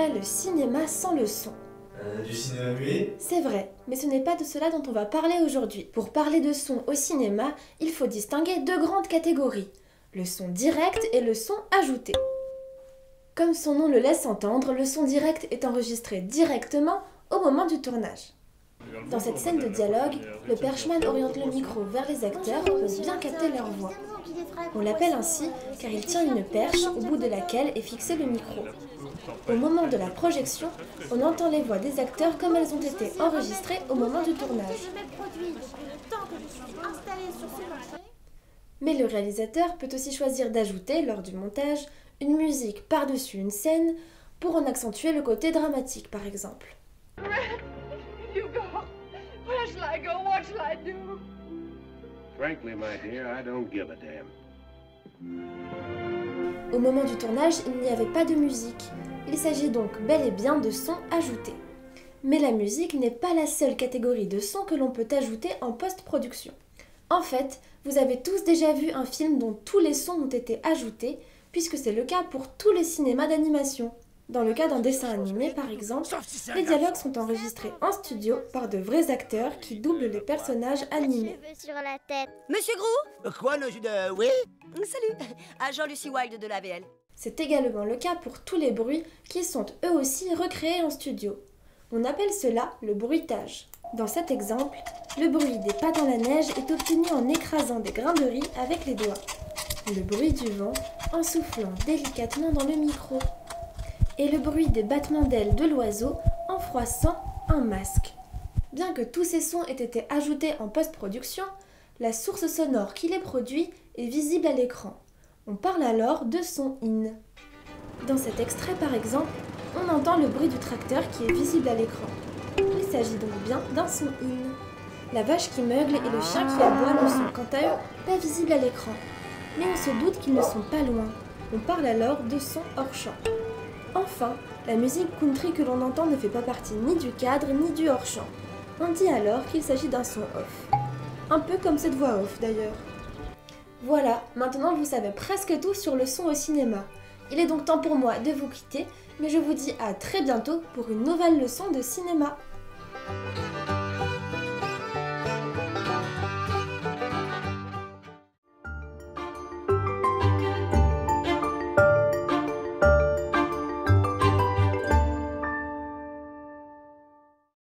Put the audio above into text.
serait le cinéma sans le son? Du cinéma muet? C'est vrai, mais ce n'est pas de cela dont on va parler aujourd'hui. Pour parler de son au cinéma, il faut distinguer deux grandes catégories, le son direct et le son ajouté. Comme son nom le laisse entendre, le son direct est enregistré directement au moment du tournage. Dans cette scène de dialogue, le perchman oriente le micro vers les acteurs pour bien capter leur voix. On l'appelle ainsi car il tient une perche au bout de laquelle est fixé le micro. Au moment de la projection, on entend les voix des acteurs comme elles ont été enregistrées au moment du tournage. Mais le réalisateur peut aussi choisir d'ajouter, lors du montage, une musique par-dessus une scène pour en accentuer le côté dramatique, par exemple. Frankly, my dear, I don't give a damn. Au moment du tournage, il n'y avait pas de musique. Il s'agit donc bel et bien de sons ajoutés. Mais la musique n'est pas la seule catégorie de sons que l'on peut ajouter en post-production. En fait, vous avez tous déjà vu un film dont tous les sons ont été ajoutés, puisque c'est le cas pour tous les cinémas d'animation. Dans le cas d'un dessin animé, par exemple, les dialogues sont enregistrés en studio par de vrais acteurs qui doublent les personnages animés. Monsieur Grou? Quoi, oui? Salut, agent Lucy Wilde de l'AVL. C'est également le cas pour tous les bruits qui sont eux aussi recréés en studio. On appelle cela le bruitage. Dans cet exemple, le bruit des pas dans la neige est obtenu en écrasant des grains de riz avec les doigts. Le bruit du vent en soufflant délicatement dans le micro. Et le bruit des battements d'ailes de l'oiseau en froissant un masque. Bien que tous ces sons aient été ajoutés en post-production, la source sonore qui les produit est visible à l'écran. On parle alors de son in. Dans cet extrait par exemple, on entend le bruit du tracteur qui est visible à l'écran. Il s'agit donc bien d'un son in. La vache qui meugle et le chien qui aboie ne sont quant à eux pas visibles à l'écran. Mais on se doute qu'ils ne sont pas loin. On parle alors de son hors champ. Enfin, la musique country que l'on entend ne fait pas partie ni du cadre ni du hors-champ. On dit alors qu'il s'agit d'un son off. Un peu comme cette voix off d'ailleurs. Voilà, maintenant vous savez presque tout sur le son au cinéma. Il est donc temps pour moi de vous quitter, mais je vous dis à très bientôt pour une nouvelle leçon de cinéma.